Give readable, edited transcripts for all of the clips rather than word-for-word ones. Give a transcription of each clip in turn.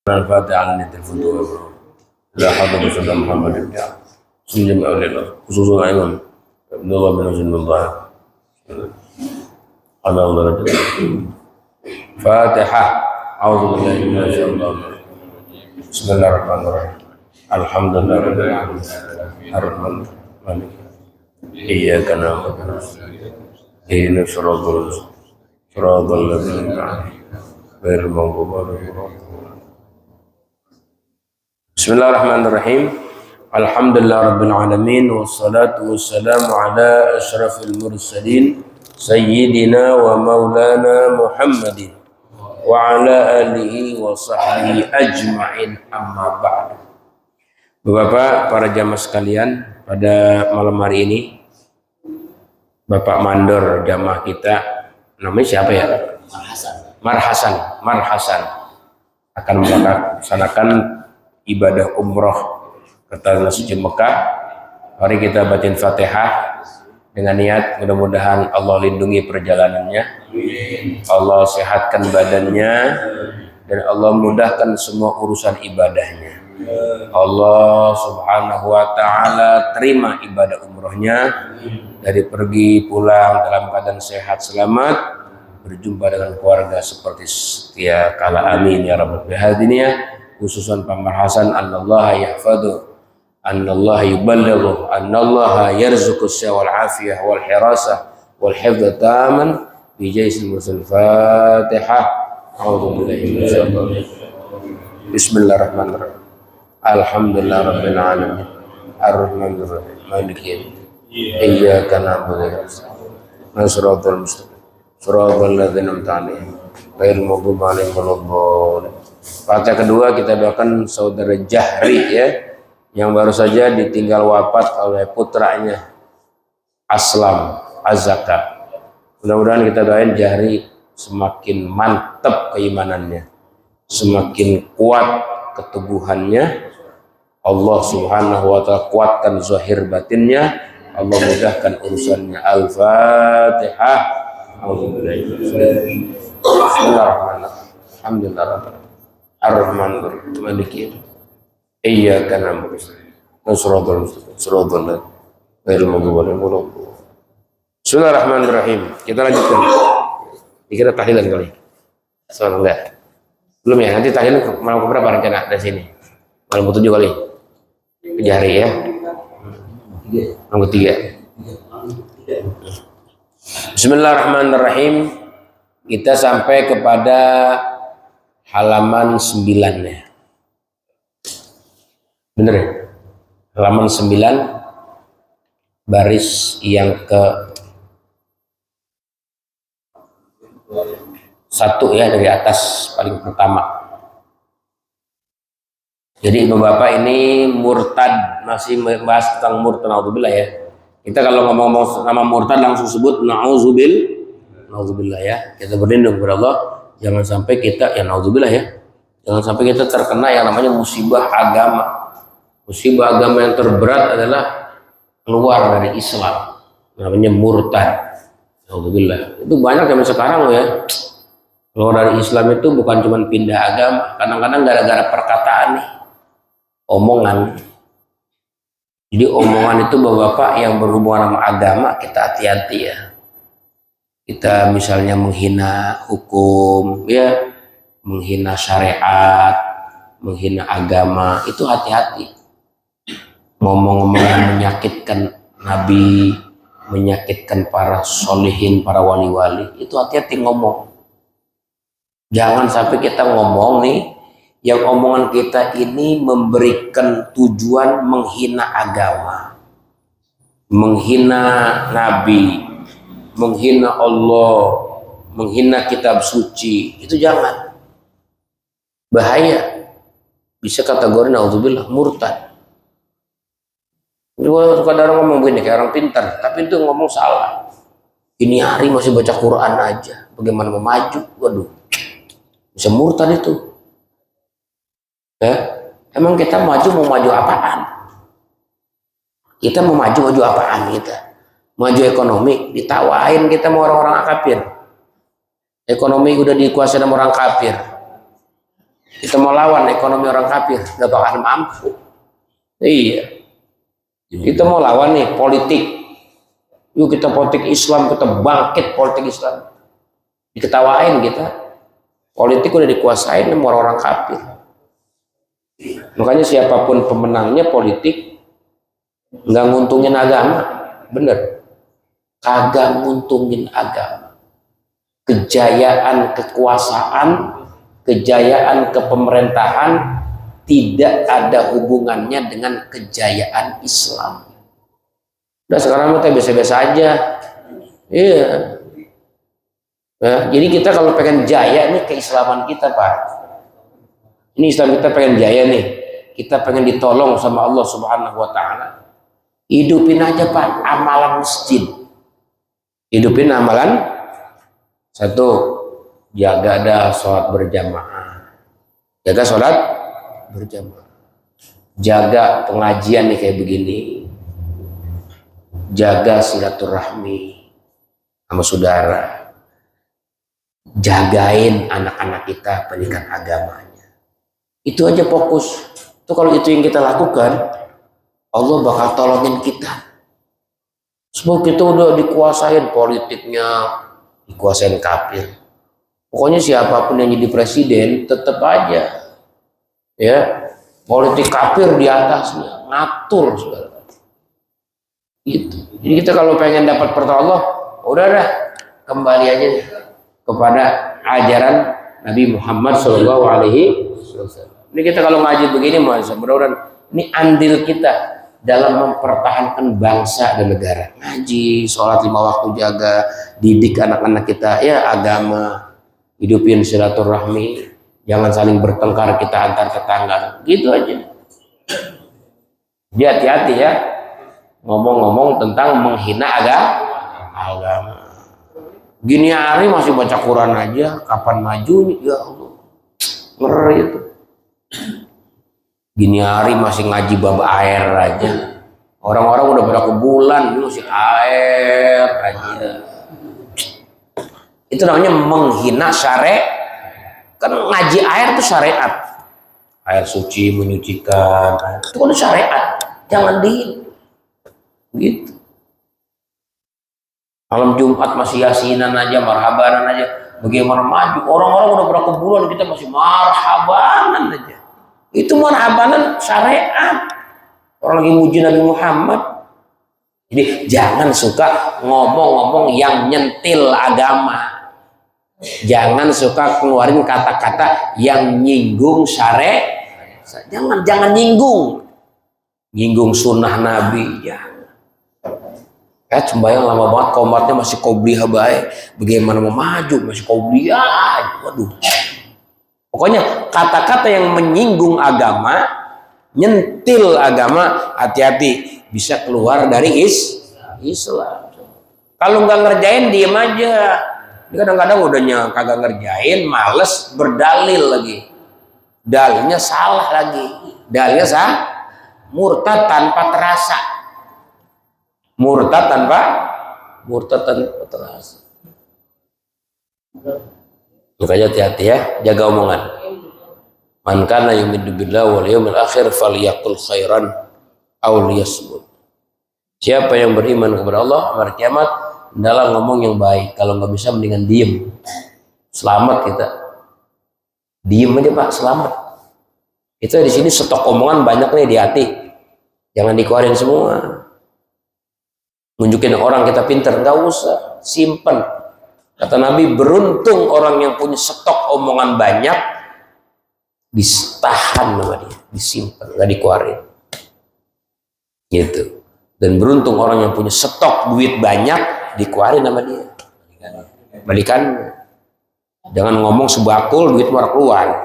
الفاتحة عن الفتوى إلى حضرة سيدنا محمد بن سلم أولياء خصوصا أيضا عبد الله بن عبد الله على درجة فاتحة. أعوذ بالله من الشيطان الرجيم. بسم الله الرحمن الرحيم. الحمد لله رب العالمين الرحمن الرحيم إياك نعبد اهدنا صراط الذين أنعمت غير المغضوب عليهم. Bismillahirrahmanirrahim. Alhamdulillah rabbil alamin wassalatu wassalamu ala asyrafil mursalin sayyidina wa maulana Muhammadin wa ala alihi wa sahbihi ajma'in, amma ba'du. Bapak, para jamaah sekalian, pada malam hari ini Bapak Mandor jamaah kita, namanya siapa ya? Marhasan akan melaksanakan ibadah umroh ke Tanah Suci Mekah. Mari kita bacain Fatihah dengan niat mudah-mudahan Allah lindungi perjalanannya, Allah sehatkan badannya, dan Allah mudahkan semua urusan ibadahnya. Allah subhanahu wa ta'ala terima ibadah umrohnya, dari pergi pulang dalam keadaan sehat selamat, berjumpa dengan keluarga seperti setia kala, amin ya rabbal alamin. Khususan Pak Marhasan, annallaha yahfadu, annallaha yuballighu, annallaha yarzuqu wal afiyah wal hirasah wal hifdha taman bi jaisil musul. Fatihah. A'udzu billahi minasyaitonir rajim. Bismillahirrahmanirrahim. Alhamdulillah rabbil alamin arrahmanir rahim maliki yaumiddin iyyaka na'budu wa iyyaka nasta'in shiratal mustaqim shiratal ladzina an'amta 'alaihim ghairil maghdubi 'alaihim waladdallin. Fatihah kedua kita doakan saudara Jahri ya, yang baru saja ditinggal wafat oleh putranya Aslam Azaka. Mudah-mudahan kita doain Jahri semakin mantap keimanannya, semakin kuat keteguhannya. Allah subhanahu wa ta'ala kuatkan zahir batinnya, Allah mudahkan urusannya. Al-Fatihah. Bismillahirrahmanirrahim. Alhamdulillah Ar-Rahmanir Rahim Maliki iyyaka na'budu wa iyyaka nasta'in shiratal ladzina an'amta 'alaihim. Bismillahirrahmanirrahim. Kita lanjutkan. Dikira tahlilan kali. Subhanallah. Belum ya, nanti tahlilan malam keberapa rencana dari sini? Malam ke-7 kali. Ke Jahri ya. Malam ke-3. Bismillahirrahmanirrahim. Kita sampai kepada halaman 9 ya. Bener ya? Halaman 9 baris yang ke 1 ya, dari atas paling pertama. Jadi Ibu Bapak ini murtad, masih membahas tentang murtad, naudzubillah ya. Kita kalau ngomong nama murtad langsung sebut naudzubillah ya. Kita berlindung kepada Allah. Jangan sampai kita, ya naudzubillah ya, jangan sampai kita terkena yang namanya musibah agama. Musibah agama yang terberat adalah keluar dari Islam, namanya murtad. Naudzubillah. Itu banyak zaman sekarang ya, keluar dari Islam itu bukan cuma pindah agama, kadang-kadang gara-gara perkataan nih, omongan. Jadi omongan itu Bapak yang berhubungan sama agama, kita hati-hati ya. Kita misalnya menghina hukum ya, menghina syariat, menghina agama, itu hati-hati. Ngomong-ngomong yang menyakitkan Nabi, menyakitkan para solihin, para wali-wali, itu hati-hati ngomong. Jangan sampai kita ngomong nih, yang omongan kita ini memberikan tujuan menghina agama, menghina Nabi, menghina Allah, menghina kitab suci. Itu jangan, bahaya, bisa kategori naudzubillah murtad. Kadang orang ngomong begini kayak orang pintar, tapi itu ngomong salah. Ini hari masih baca Quran aja, bagaimana mau maju? Waduh, bisa murtad itu ya. Emang kita mau maju apaan? Kita mau maju apaan kita? Maju ekonomi, ditawain kita sama orang-orang kafir. Ekonomi udah dikuasai sama orang kafir. Kita mau lawan ekonomi orang kafir, nggak bakal mampu. Iya. Kita mau lawan nih politik. Yuk kita politik Islam, kita bangkit politik Islam. Diketawain kita. Politik udah dikuasain sama orang-orang kafir. Makanya siapapun pemenangnya politik nggak nguntungin agama, bener. Kagak nguntungin agama. Kejayaan kekuasaan, kejayaan kepemerintahan tidak ada hubungannya dengan kejayaan Islam. Udah sekarang kita biasa-biasa aja. Iya. Ya, jadi kita kalau pengen jaya nih keislaman kita, Pak. Ini Islam kita pengen jaya nih. Kita pengen ditolong sama Allah Subhanahu wa taala. Hidupin aja, Pak, amalan masjid. Hidupin amalan satu, jaga ada sholat berjamaah. Jaga sholat berjamaah. Jaga pengajian nih kayak begini. Jaga silaturahmi sama saudara. Jagain anak-anak kita pendidikan agamanya. Itu aja fokus. Itu kalau itu yang kita lakukan, Allah bakal tolongin kita. Sebab kita udah dikuasain politiknya, dikuasain kafir. Pokoknya siapapun yang jadi presiden tetap aja ya politik kafir di atasnya, ngatur segala. Gitu. Jadi kita kalau pengen dapat pertolongan Allah, udah dah kembali aja kepada ajaran Nabi Muhammad Shallallahu Alaihi Wasallam. Ini kita kalau ngaji begini, mudah-mudahan ini andil kita dalam mempertahankan bangsa dan negara. Ngaji, sholat 5 waktu jaga, didik anak-anak kita ya agama, hidupin silaturahmi, jangan saling bertengkar kita antar tetangga, gitu aja. Jadi hati-hati ya ngomong-ngomong tentang menghina agama. Gini hari masih baca Quran aja, kapan majunya? Ya Allah, ngeri itu. Gini hari masih ngaji bab air aja. Orang-orang udah pada ke bulan, ini masih air aja. Itu namanya menghina syariat. Kan ngaji air itu syariat. Air suci menyucikan, itu kan syariat. Jangan gitu. Malam Jumat masih yasinan aja, marhabanan aja. Bagaimana maju? Orang-orang udah pada ke bulan, kita masih marhabanan aja. Itu marhabanan syariat. Orang lagi muji Nabi Muhammad. Jadi jangan suka ngomong-ngomong yang nyentil agama. Jangan suka keluarin kata-kata yang nyinggung syariat. Jangan nyinggung. Nyinggung sunnah Nabi. Jangan. Sembahyang lama banget, komatnya masih qobliyah baik. Bagaimana mau maju masih qobliyah. Waduh. Pokoknya kata-kata yang menyinggung agama, nyentil agama, hati-hati bisa keluar dari Islam. Kalau nggak ngerjain diem aja. Ini kadang-kadang udahnya kagak ngerjain, males berdalil lagi. Dalilnya salah lagi. Dalilnya murtad tanpa terasa. Murtad tanpa terasa. Makanya hati-hati ya, jaga omongan. Man kana yu'minu billahi wal yawmil akhir falyaqul khairan aw liyasmut. Siapa yang beriman kepada Allah hari kiamat, hendaklah ngomong yang baik. Kalau nggak bisa mendingan diem. Selamat kita. Diem aja Pak, selamat. Kita di sini stok omongan banyak nih di hati. Jangan dikeluarin semua. Nunjukin orang kita pinter, nggak usah, simpen. Kata Nabi, beruntung orang yang punya stok omongan banyak, ditahan sama dia, disimpan, nggak dikeluarin. Gitu. Dan beruntung orang yang punya stok duit banyak, dikeluarin sama dia. Balikan. Jangan ngomong sebakul, duit mau keluar.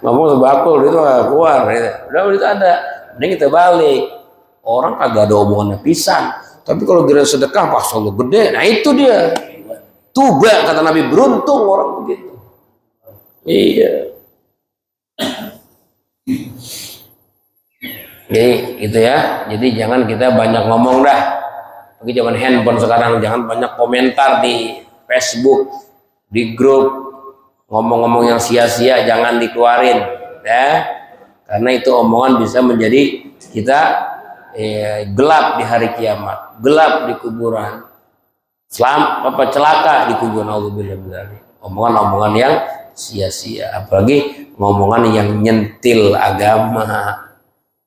Ngomong sebakul itu nggak keluar, udah itu ada, mending kita balik. Orang kagak ada omongannya pisan, tapi kalau kira sedekah pas Allah gede, nah itu dia. Tuba kata Nabi, beruntung orang begitu. Iya. Jadi gitu ya. Jadi jangan kita banyak ngomong dah. Bagi zaman handphone sekarang, jangan banyak komentar di Facebook. di grup ngomong-ngomong yang sia-sia jangan dikeluarin ya, karena itu omongan bisa menjadi kita gelap di hari kiamat, gelap di kuburan, celaka di kuburan. Omongan-omongan yang sia-sia, apalagi ngomongan yang nyentil agama,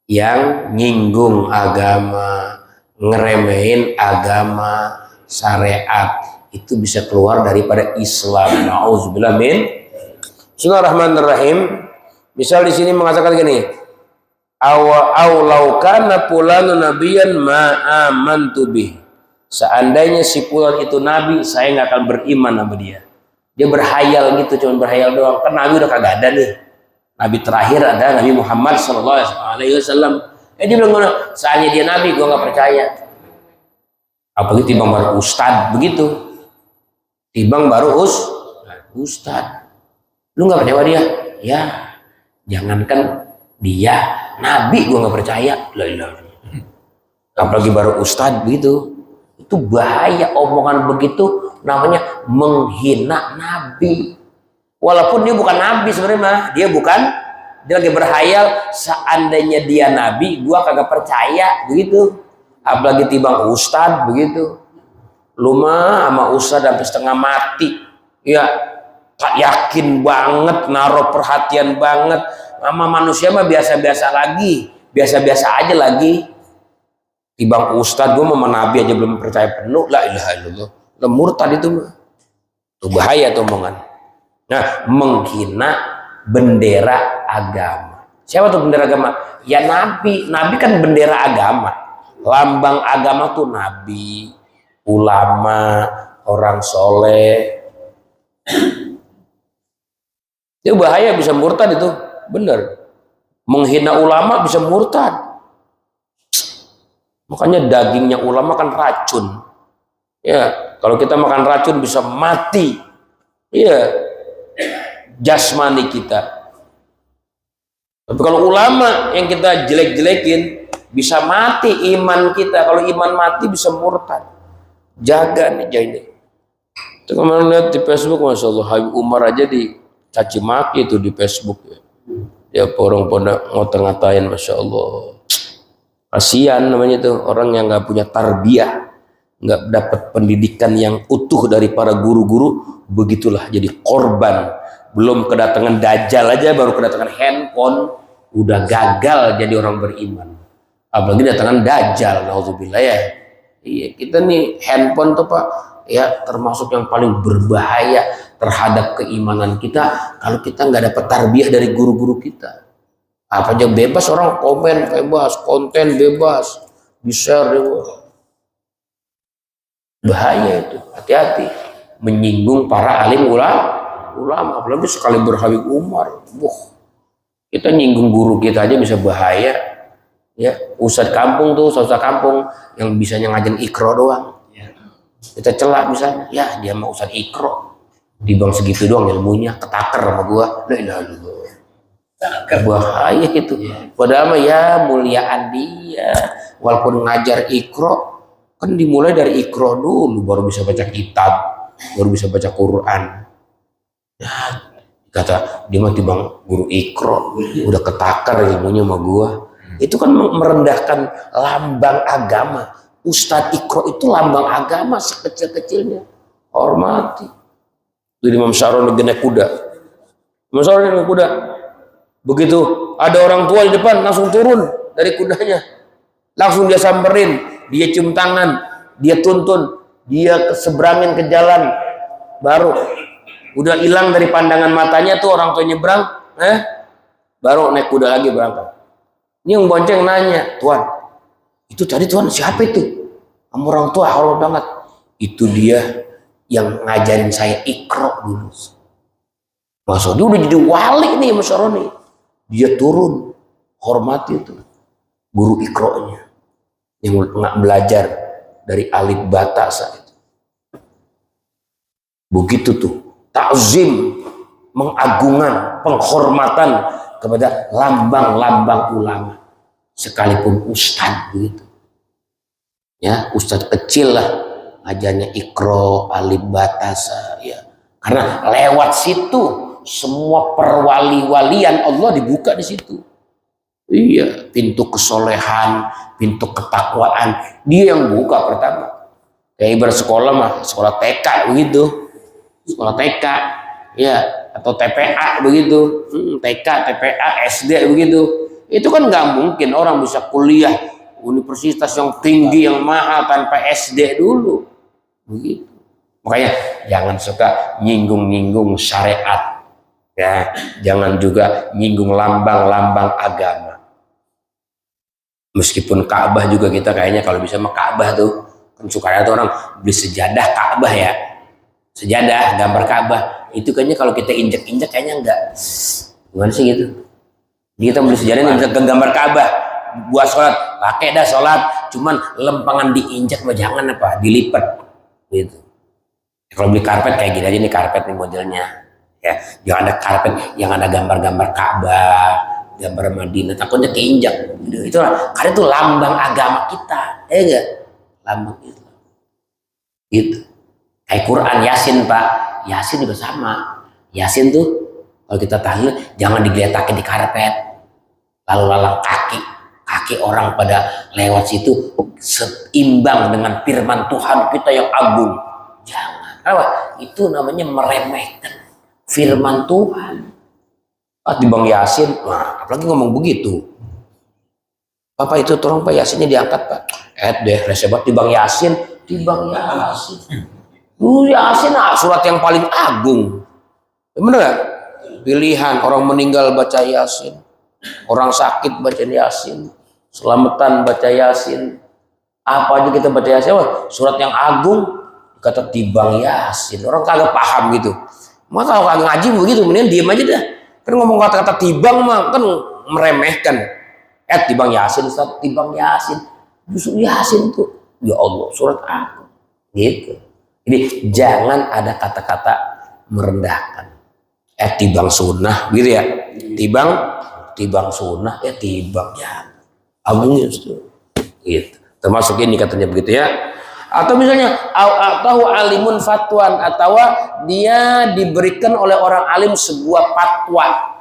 yang nyinggung agama, ngeremehin agama, syariat, itu bisa keluar daripada Islam. Nauzubillah min. Bismillahirrahmanirrahim. Misal di sini mengatakan gini, awlau kana fulanun nabiyyan ma amantu bih. Seandainya si fulan itu nabi, saya nggak akan beriman sama dia. Dia berhayal gitu, cuma berhayal doang. Kan nabi udah kagak ada nih. Nabi terakhir ada Nabi Muhammad SAW. Dia bilang, seandainya dia nabi, gue nggak percaya. Apalagi timbang baru ustad begitu. Timbang baru ustad. Lu nggak percaya dia? Ya, jangankan dia nabi, gue nggak percaya. Apalagi baru ustad begitu. Itu bahaya omongan begitu, namanya menghina nabi. Walaupun dia bukan nabi sebenarnya, dia lagi berhayal seandainya dia nabi, gua kagak percaya begitu. Apalagi timbang ustad begitu. Lu mah sama ustad sampai setengah mati. Ya, tak yakin banget, naruh perhatian banget. Sama manusia mah biasa-biasa lagi, biasa-biasa aja lagi. Timbang ustad, gua sama nabi aja belum percaya penuh. La ilaha illallah. Murtad itu mah. Itu bahaya tuh omongan. Nah, menghina bendera agama. Siapa tuh bendera agama? Ya nabi. Nabi kan bendera agama. Lambang agama tuh nabi, ulama, orang soleh. Itu bahaya, bisa murtad itu. Bener. Menghina ulama bisa murtad. Makanya dagingnya ulama kan racun. Ya, kalau kita makan racun bisa mati. Iya. Jasmani kita. Tapi kalau ulama yang kita jelek-jelekin bisa mati iman kita. Kalau iman mati bisa murtad. Jaga nih ini. Itu kemarin lihat di Facebook, Masya Allah, Habib Umar aja dicaci maki itu di Facebook ya. Dia orang pada ngata-ngatain, Masya Allah. Kasihan namanya tuh orang yang nggak punya tarbiyah, nggak dapat pendidikan yang utuh dari para guru-guru, begitulah jadi korban. Belum kedatangan dajjal aja, baru kedatangan handphone udah gagal jadi orang beriman, apalagi datangan dajjal. Nauzubillah ya. Iya, kita nih handphone tuh Pak ya termasuk yang paling berbahaya terhadap keimanan kita kalau kita nggak dapat tarbiyah dari guru-guru kita. Apa aja bebas, orang komen bebas, konten bebas, di-share bebas. Bahaya itu, hati-hati menyinggung para alim ulama, apalagi sekali berhabib Umar. Kita nyinggung guru kita aja bisa bahaya. Ya, ustadz kampung tuh, ustadz kampung yang bisanya ngajarin ikro doang. Kita celak misalnya, ya dia mau ustadz ikro, di bang segitu doang ilmunya, ketaker sama gua. Bahaya itu. Padahal mah ya muliaan dia, walaupun ngajar ikro kan dimulai dari ikro dulu, baru bisa baca kitab, baru bisa baca Quran. Ya, kata dia mah timbang guru ikro udah ketakar ilmunya sama gua. Itu kan merendahkan lambang agama. Ustadz ikro itu lambang agama sekecil-kecilnya. Hormati. Itu Imam Syaroni genek kuda. Imam Syaroni genek kuda. Begitu ada orang tua di depan, langsung turun dari kudanya, langsung dia samperin, dia cium tangan, dia tuntun, dia keseberangin ke jalan, baru udah hilang dari pandangan matanya tuh orang tua nyebrang, baru naik kuda lagi berangkat. Ini yang bonceng nanya, Tuan, itu tadi Tuan siapa itu? Kamu orang tua hormat banget. Itu dia yang ngajarin saya ikro dulu. Maksudnya dia udah jadi wali nih Mas Roni. Dia turun, hormati itu guru ikronya yang nggak belajar dari alif bata saat itu. Begitu tuh takzim, mengagungan, penghormatan kepada lambang-lambang ulama, sekalipun ustadz begitu. Ya, ustadz kecil lah, ajarnya ikro, alif bata ya. Karena lewat situ semua perwali-walian Allah dibuka di situ. Iya, pintu kesolehan, pintu ketakwaan, dia yang buka pertama. Kayak ibarat sekolah mah, sekolah TK begitu, sekolah TK, ya, atau TPA begitu, TK, TPA, SD begitu. Itu kan nggak mungkin orang bisa kuliah universitas yang tinggi yang mahal tanpa SD dulu, begitu. Makanya jangan suka nyinggung-nyinggung syariat, ya, jangan juga nyinggung lambang-lambang agama. Meskipun Ka'bah juga kita kayaknya kalau bisa mah Ka'bah tuh kan suka ada orang beli sejadah Ka'bah ya, sejadah gambar Ka'bah itu kayaknya kalau kita injek-injek kayaknya enggak, gimana sih gitu. Jadi kita beli sejadah ini bisa gambar Ka'bah buat sholat, pakai dah sholat, cuman lempangan diinjek mah jangan apa dilipat gitu. Kalau beli karpet kayak gini aja nih, karpet nih modelnya ya, jangan ada karpet yang ada gambar-gambar Ka'bah, gambar Madinah, takutnya keinjak gitu. Itulah karena itu lambang agama kita, enggak, lambang itu gitu. Kayak Quran Yasin Pak, Yasin juga sama. Yasin tuh kalau kita tahlil jangan digeletakin di karpet lalu lalang kaki orang pada lewat situ seimbang dengan firman Tuhan kita yang agung, jangan. Apa? Itu namanya meremehkan firman Tuhan. Di Bang Yasin, nah, apalagi ngomong begitu. Bapak itu tolong Pak Yasinnya diangkat Pak. Deh resebat di Bang Yasin, di Bang Yasin. Yasin surat yang paling agung. Bener gak? Pilihan orang meninggal baca Yasin, orang sakit baca Yasin, selamatan baca Yasin. Apa aja kita baca Yasin, surat yang agung. Kata tibang Yasin, orang kagak paham gitu. Maka kalau kagak ngaji begitu, mending diem aja dah. Kan ngomong kata-kata tibang mah kan meremehkan. Tibang Yasin, Ustaz, tibang Yasin. Justru Yasin tuh, ya Allah, surat aku. Gitu. Jadi jangan ada kata-kata merendahkan. Tibang sunnah, gitu ya. Tibang sunnah, tibang ya. Agungnya itu. Gitu. Termasuk ini katanya begitu ya. Atau misalnya atau alimun fatwan, atau dia diberikan oleh orang alim sebuah fatwa.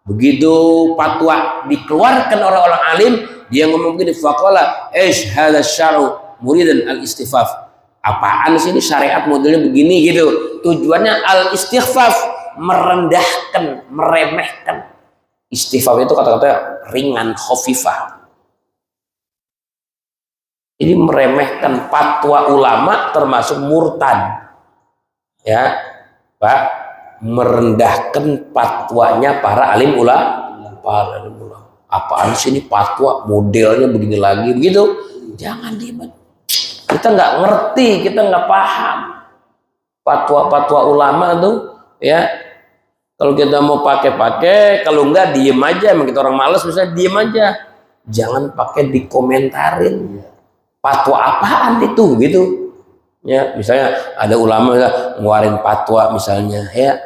Begitu fatwa dikeluarkan oleh orang alim, dia ngomong begini, faqala hadza syar'u muridan al-istighfaf. Apaan sih ini syariat modelnya begini gitu. Tujuannya al-istighfaf, merendahkan, meremehkan. Istighfaf itu kata-kata ringan, khafifah. Ini meremehkan fatwa ulama termasuk murtad, ya Pak, merendahkan fatwanya para alim ulama. Apaan sih ini fatwa modelnya begini lagi begitu? Jangan dibat. Kita nggak ngerti, kita nggak paham fatwa-fatwa ulama tuh, ya. Kalau kita mau pakai, kalau enggak diem aja. Emang kita orang malas, misalnya diem aja. Jangan pakai dikomentarin. Fatwa apaan itu gitu ya, misalnya ada ulama ngeluarin fatwa misalnya ya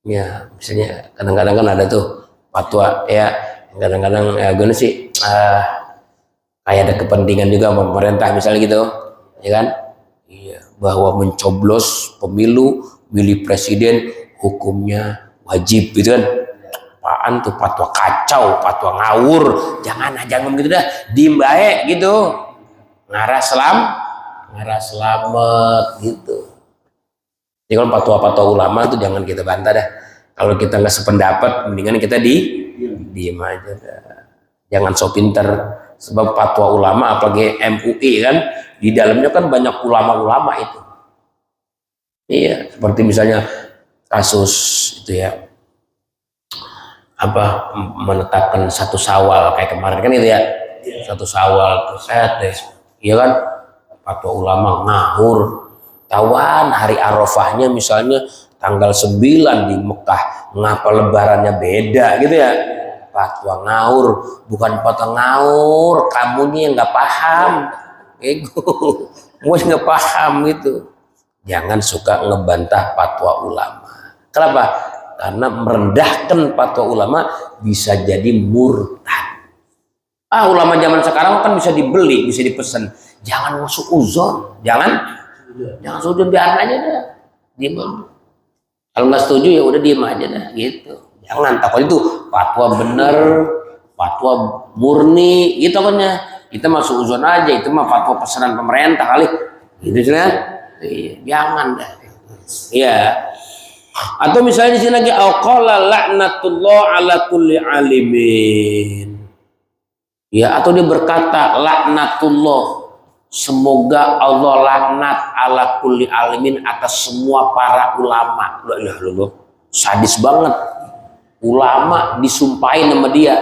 misalnya kadang-kadang kan ada tuh fatwa ya, kadang-kadang ya gimana sih, kayak ada kepentingan juga sama pemerintah misalnya gitu ya kan, iya, bahwa mencoblos pemilu milih presiden hukumnya wajib gitu kan. Apaan tuh fatwa kacau, fatwa ngawur, jangan ngomong gitu dah, diem bae gitu, ngarah selamat gitu. Jadi kalau fatwa-fatwa ulama tuh jangan kita bantah dah. Kalau kita nggak sependapat, mendingan kita diem aja dah. Jangan so pinter, sebab fatwa ulama apalagi MUI kan, di dalamnya kan banyak ulama-ulama itu. Iya, seperti misalnya kasus itu ya, apa, menetapkan 1 Syawal kayak kemarin kan itu ya, 1 Syawal terus iya kan, fatwa ulama ngawur. Tawan hari Arafahnya misalnya tanggal 9 di Mekah, ngapa lebarannya beda gitu ya, fatwa ngawur. Bukan fatwa ngawur, kamunya yang nggak paham, ego, gue nggak paham gitu. Jangan suka ngebantah fatwa ulama. Kenapa? Karena merendahkan fatwa ulama bisa jadi murtad. Ulama zaman sekarang kan bisa dibeli, bisa dipesan. Jangan masuk uzon, jangan sujud, biar aja deh. Kalau nggak setuju ya udah diem aja dah gitu. Jangan takut itu fatwa bener, fatwa murni gitu kan ya. Kita masuk uzon aja, itu mah fatwa pesanan pemerintah kali. Gitu kan? Jangan dah. Iya. Atau misalnya di sini lagi aqala laknatullah ala kulli alimin. Ya, atau dia berkata laknatullah, semoga Allah laknat ala kulli alimin atas semua para ulama. Loh, sadis banget. Ulama disumpahin sama dia.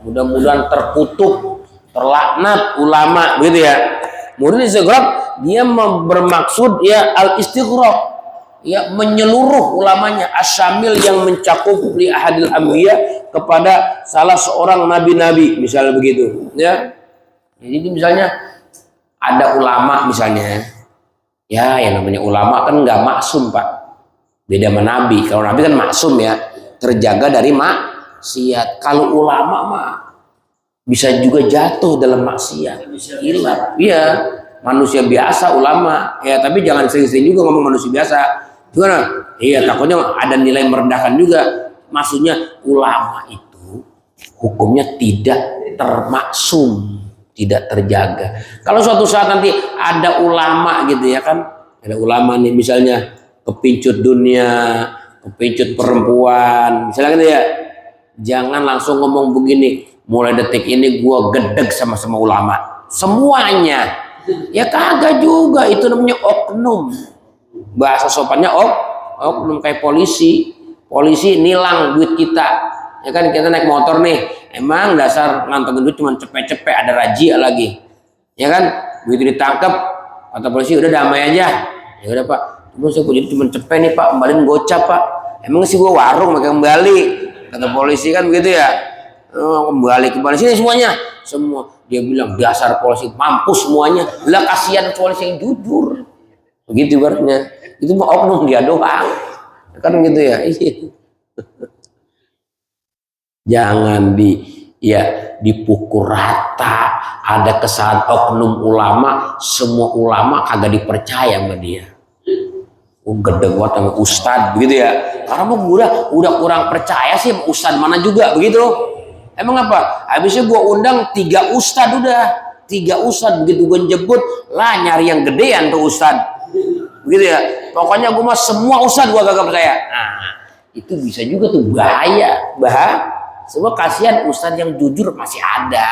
Mudah-mudahan terkutuk, terlaknat ulama gitu ya. Kemudian istighraq dia bermaksud ya al-istighraq, ya menyeluruh ulamanya, asyamil yang mencakup li ahadil anbiya kepada salah seorang nabi-nabi, misalnya begitu ya. Jadi misalnya ada ulama misalnya, ya yang namanya ulama kan nggak maksum Pak, beda sama nabi. Kalau nabi kan maksum ya, terjaga dari maksiat. Kalau ulama mah bisa juga jatuh dalam maksiat, hilang. Iya, manusia biasa ulama ya, tapi jangan sering-sering juga ngomong manusia biasa. Gimana? Iya, takutnya ada nilai merendahkan juga. Maksudnya ulama itu hukumnya tidak termaksum, tidak terjaga. Kalau suatu saat nanti ada ulama gitu ya kan, ada ulama nih misalnya kepincut dunia, kepincut perempuan, misalnya gitu ya, jangan langsung ngomong begini, mulai detik ini gua gedeg sama ulama semuanya. Ya kagak juga, itu namanya oknum. Bahasa sopannya oknum, kayak polisi nilang duit kita. Ya kan, kita naik motor nih, emang dasar ngantongin duit cuma cepet-cepet, ada razia lagi. Ya kan, begitu ditangkap kata polisi udah damai aja. Ya udah Pak, saya punya cuma cepet nih Pak, kembaliin gocap Pak. Emang sih gua warung pakai kembali, kata polisi kan begitu ya. Kembali sini semuanya, semua. Dia bilang dasar polisi mampus semuanya. Lah kasihan polisi yang jujur, begitu ibaratnya. Itu mah oknum dia doang, kan gitu ya. Jangan dipukul rata. Ada kesalahan oknum ulama, semua ulama kagak dipercaya sama dia. Gede banget sama ustad begitu ya. Karena mau udah kurang percaya sih sama ustad mana juga begitu. Emang apa? Habisnya gua undang 3 ustad, udah 3 ustad, begitu gua jemput lah nyari yang gedean tuh ustad. Begitu ya. Pokoknya gua mah semua ustad gua kagak percaya. Nah, itu bisa juga tuh bahaya. Semua kasihan ustad yang jujur masih ada.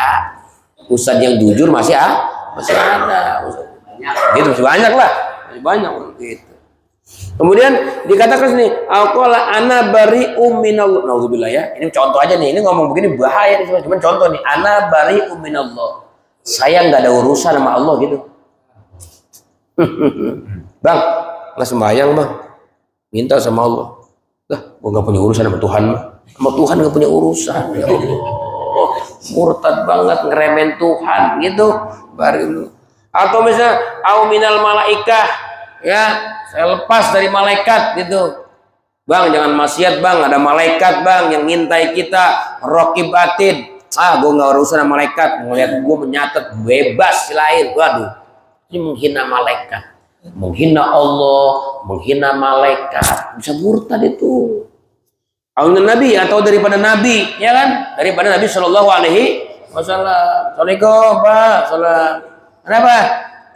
Ustad yang jujur masih ada. Gitu masih banyak lah. Masih banyak gitu. Kemudian dikatakan sini, aqala ana bari'um minallah. Nauzubillah ya. Ini contoh aja nih. Ini ngomong begini bahaya nih, cuman contoh nih. Ana bari'um minallah. Saya nggak ada urusan sama Allah gitu. Bang, nggak sembahyang bang. Minta sama Allah. Lah, gua nggak punya urusan sama Tuhan mah. Sama Tuhan nggak punya urusan. Ya Allah. Murtad banget, ngeremen Tuhan gitu. Baru. Atau misalnya au minal malaikah, ya. Saya lepas dari malaikat gitu. Bang, jangan maksiat bang, ada malaikat bang yang ngintai kita, raqib atid. Gue nggak urusan sama malaikat, ngeliat gue menyatet bebas silain. Waduh, ini menghina malaikat, menghina Allah, menghina malaikat, bisa murtad itu. Awalnya Nabi atau daripada Nabi, ya kan? Daripada Nabi Shallallahu Alaihi Wasallam. Assalamualaikum Pak, salam. Kenapa?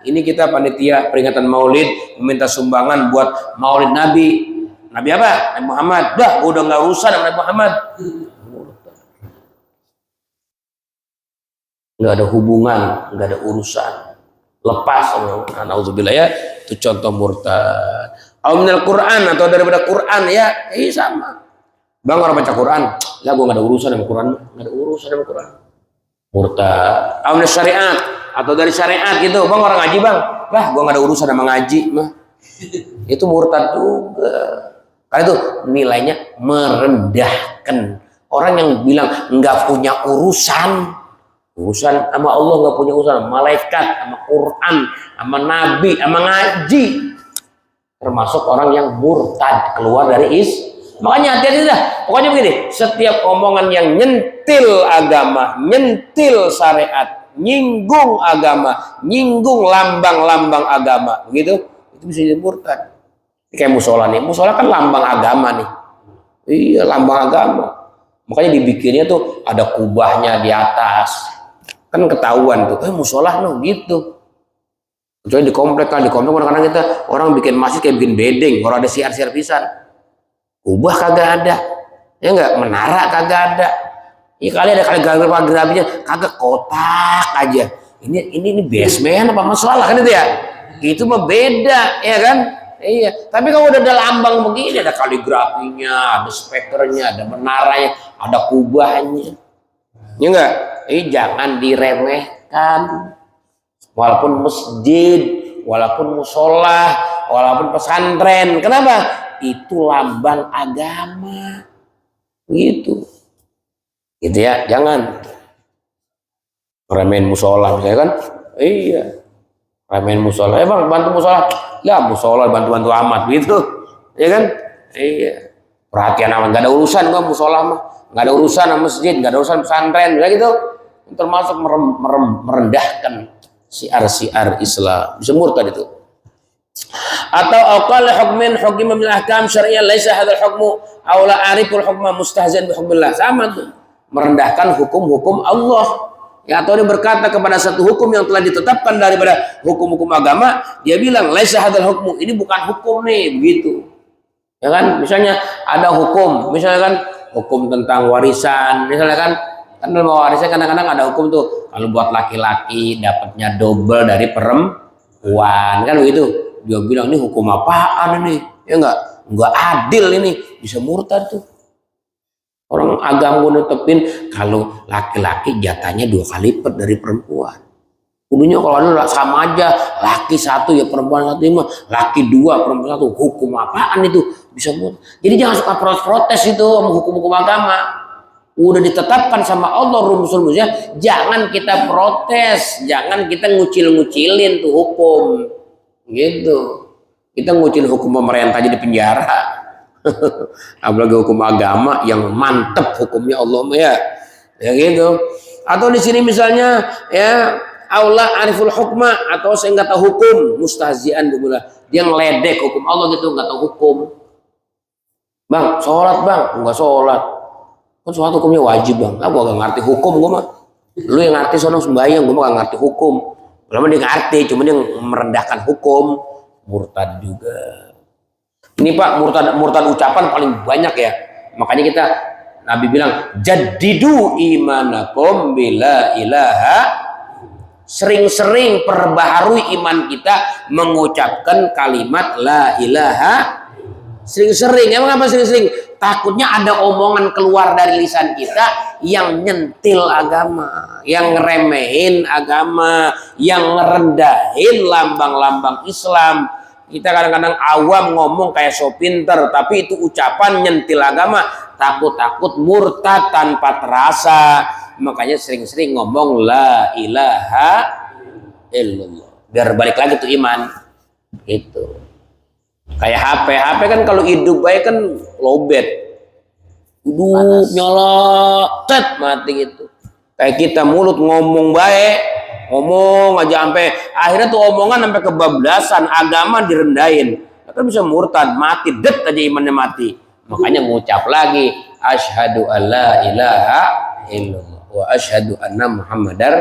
Ini kita panitia peringatan Maulid meminta sumbangan buat Maulid Nabi. Nabi apa? Nabi Muhammad. Dah, udah nggak urusan sama Nabi Muhammad. Nggak ada hubungan, nggak ada urusan. Lepas. Nauzubillah ya. Itu contoh murtad. Al-Minal Quran atau daripada Quran ya, sama. Bang, orang baca Quran, lah gue nggak ada urusan sama Quran, nggak ada urusan sama Quran. Murtad. Al-Minal Syariat atau dari syariat gitu, bang orang ngaji bang, lah gue nggak ada urusan sama ngaji mah. Itu murtad juga. Karena itu nilainya merendahkan. Orang yang bilang nggak punya urusan sama Allah, nggak punya urusan, malaikat, sama Quran, sama Nabi, sama ngaji, termasuk orang yang murtad, keluar dari Makanya hati-hati dah. Pokoknya begini, setiap omongan yang nyentil agama, nyentil syariat, nyinggung agama, nyinggung lambang-lambang agama, begitu, itu bisa jadi murtad. Kayak musola nih, musola kan lambang agama nih. Iya, lambang agama. Makanya dibikinnya tuh ada kubahnya di atas. Kan ketahuan tuh, musola no gitu. Kecuali di komplek kan, di komplek kadang-kadang kita orang bikin masjid kayak bikin bedeng, orang ada siar-siar pisan. Kubah kagak ada. Ya enggak, menara kagak ada. Ya kali ada kali gerabinya kagak, kotak aja. Ini basement apa masalah kan itu ya? Itu mah beda, ya kan? Iya, tapi kalau udah ada lambang begini, ada kaligrafinya, ada spekernya, ada menaranya, ada kubahnya, ya enggak? Jangan diremehkan. Walaupun masjid, walaupun musola, walaupun pesantren, kenapa? Itu lambang agama, gitu ya, jangan remehin musola misalnya kan, iya. Remehin musola, bang bantu musola, ya musola bantu-bantu amat gitu, ya kan? Iya, perhatian amat, nggak ada urusan gua musola mah, nggak ada urusan sama masjid, nggak ada urusan pesantren, ya gitu. Termasuk merendahkan siar-siar Islam, bisa murtad itu. Atau aqal hukmin hukim bil ahkam syar'iyyah laisa hadzal hukmu aw la ariful hukma mustahzan bi hukmillah, sama tuh, merendahkan hukum-hukum Allah. Ya, atau dia berkata kepada satu hukum yang telah ditetapkan daripada hukum-hukum agama, dia bilang laisa hadzal hukmu, ini bukan hukum nih, begitu. Ya kan? Misalnya ada hukum, misalnya kan hukum tentang warisan, misalnya kan dalam warisan kadang-kadang ada hukum tuh, kalau buat laki-laki dapatnya double dari perempuan, kan begitu. Dia bilang ini hukum apaan ini? Ya enggak adil ini, bisa murtad tuh. Orang agama netepin kalau laki-laki jatahnya 2 kali lipat dari perempuan. Kudunya kalau ada sama aja, laki 1 ya perempuan 1, laki 2 perempuan 1. Hukum apaan itu? Bisa murtad. Jadi jangan suka protes itu sama hukum-hukum agama. Udah ditetapkan sama Allah rumus-rumusnya, jangan kita protes, jangan kita ngucil-ngucilin tuh hukum. Gitu. Kita ngucil hukum pemerintah aja di penjara. Apalagi hukum agama yang mantep hukumnya Allah ya gitu. Atau di sini misalnya ya Allah ariful hukma, atau saya nggak tahu hukum, mustahzian dia ngeledek hukum Allah gitu, nggak tahu hukum. Bang sholat bang, nggak sholat kan sholat hukumnya wajib bang, aku gak ngerti hukum, gue mah lu yang ngerti sono sembahyang, gue mah gak ngerti hukum. Lama dia ngerti, cuma dia merendahkan hukum, murtad juga. Ini Pak, murtad ucapan paling banyak ya. Makanya kita Nabi bilang jaddidu imanakum bila ilaha, sering-sering perbaharui iman kita mengucapkan kalimat la ilaha. Sering-sering, emang apa sering-sering? Takutnya ada omongan keluar dari lisan kita yang nyentil agama, yang ngeremehin agama, yang ngerendahin lambang-lambang Islam. Kita kadang-kadang awam ngomong kayak so pinter, tapi itu ucapan nyentil agama, takut-takut murtad tanpa terasa. Makanya sering-sering ngomong la ilaha illallah, biar balik lagi tuh iman. Itu kayak HP kan kalau hidup baik kan lowbat, hidup nyala tet mati gitu. Kayak kita mulut ngomong baik, ngomong aja sampai akhirnya tuh omongan sampai kebablasan, agama direndahin, kan bisa murtad, mati det aja imannya mati. Makanya ngucap lagi asyhadu alla ilaha illallah wa asyhadu anna muhammadar.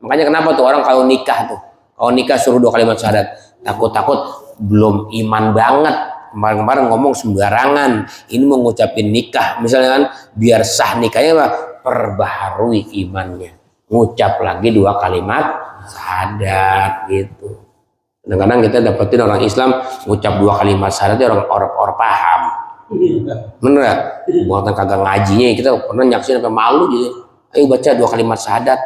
Makanya kenapa tuh orang kalau nikah suruh 2 kalimat syahadat, takut-takut belum iman banget, kemarin ngomong sembarangan, ini mau ngucapin nikah misalnya kan, biar sah nikahnya mah perbaharui imannya, ngucap lagi 2 kalimat syahadat gitu. Kadang-kadang kita dapetin orang Islam ngucap 2 kalimat syahadat orang paham, bener gak? Bukan kagak ngajinya, kita pernah nyaksin sampai malu gitu. Ayo baca 2 kalimat syahadat.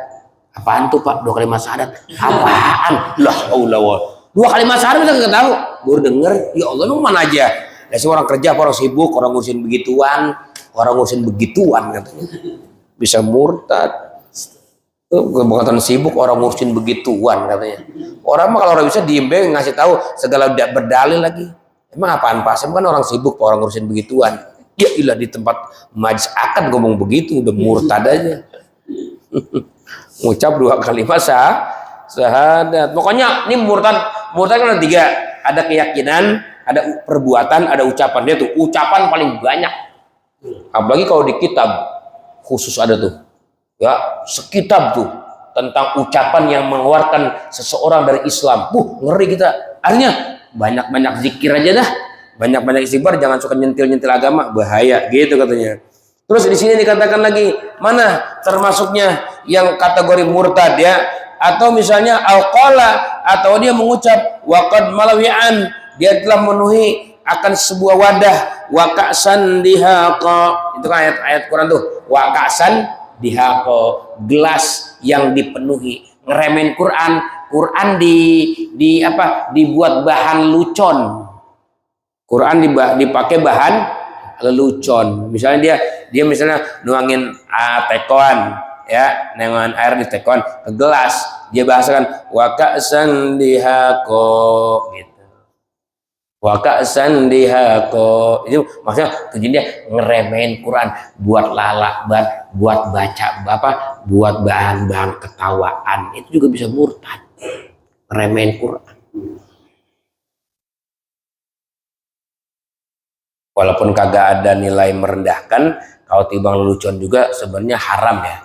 Apaan tuh Pak 2 kalimat syahadat? Apaan? Lah Allah. 2 kalimat syahadat kita nggak tahu, baru denger, ya Allah lu mana aja. Ya semua orang kerja, orang sibuk, orang ngurusin begituan katanya. Bisa murtad. Bukan sibuk, orang ngurusin begituan katanya. Orang mah kalau orang bisa diem be ngasih tahu segala berdalil lagi. Emang apaan Pak? Saya kan orang sibuk, orang ngurusin begituan. Ya ilah di tempat majlis akad ngomong begitu udah murtad aja. Ngucap 2 kalimat syahadat. Pokoknya ini murtad kan ada 3. Ada keyakinan, ada perbuatan, ada ucapan. Dia tuh ucapan paling banyak. Apalagi kalau di kitab khusus ada tuh, ya sekitab tuh tentang ucapan yang mengeluarkan seseorang dari Islam. Ngeri kita. Artinya banyak-banyak zikir aja dah, banyak-banyak istighfar, jangan suka nyentil-nyentil agama, bahaya gitu katanya. Terus di sini dikatakan lagi, mana termasuknya yang kategori murtad ya? Atau misalnya alqala, atau dia mengucap waqad malawi'an, dia telah memenuhi akan sebuah wadah, wa ka'san dihaqa. Itu kan ayat-ayat Quran tuh, wa ka'san dihaqa, gelas yang dipenuhi. Ngeremen Quran di apa? Dibuat bahan lucon. Quran dipakai bahan lelucon. Misalnya dia misalnya nuangin tekoan, ya, nuangin air di tekoan ke gelas, dia bahasakan wa ka'san dihaqa gitu. Wa ka'san dihaqa. Itu maksudnya tujuannya ngeremehin Quran buat lalak, buat baca buat bahan-bahan ketawaan. Itu juga bisa murtad. Ngeremehin Quran. Walaupun kagak ada nilai merendahkan, kalau timbang lelucon juga sebenarnya haram ya.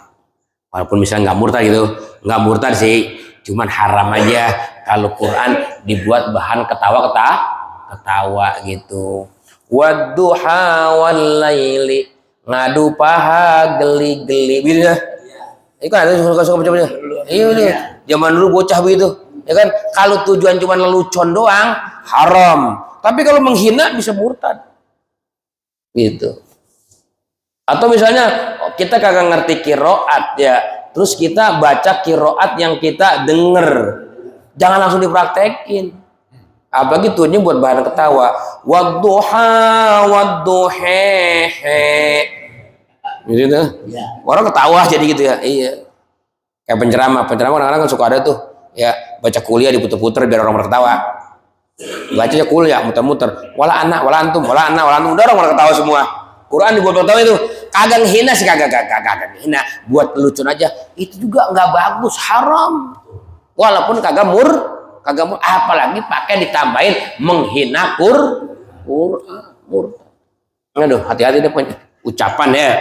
Walaupun misalnya nggak murtad gitu, nggak murtad sih, cuman haram aja kalau Quran dibuat bahan ketawa gitu. Wadduha wal laili, ngadu paha geli-geli gitu ya. Itu kan ada suka baca-baca. Iya nih, zaman dulu bocah begitu. Ya kan, kalau tujuan cuma lelucon doang haram. Tapi kalau menghina bisa murtad. Gitu. Atau misalnya kita kagak ngerti kiroat ya, terus kita baca kiroat yang kita denger, jangan langsung dipraktekin. Apalagi tujuannya buat bahan ketawa. Wadduha wadduhehe, gitu. Orang ketawa jadi gitu ya. Iya. Kayak penceramah orang-orang kan suka ada tuh, ya, baca kuliah diputer-puter biar orang tertawa. Bacanya kuliah muter-muter, wala anak wala antum udah orang ketawa semua. Quran dibuat ketawa itu kagak hina sih, kagak hina, buat lelucon aja. Itu juga nggak bagus, haram. Walaupun kagak mur, apalagi pakai ditambahin menghina Quran. Aduh, hati-hati deh ucapan ya.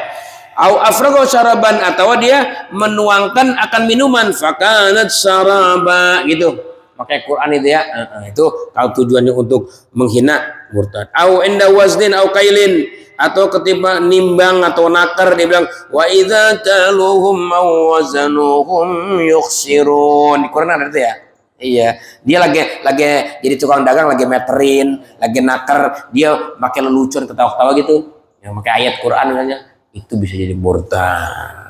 Au afraga syaraban, atau dia menuangkan akan minuman, fakanat syaraba gitu. Pakai Quran itu ya, itu kalau tujuannya untuk menghina, murtad. Au inda waznin au kailin, atau ketika nimbang atau nakar dia bilang wa idza kaluhum aw wazanuhum yukhsirun. Di Quran ada itu ya. Iya, dia lagi jadi tukang dagang, lagi meterin, lagi nakar, dia pakai lelucon ketawa-ketawa gitu. Yang pakai ayat Quran misalnya, itu bisa jadi murtad.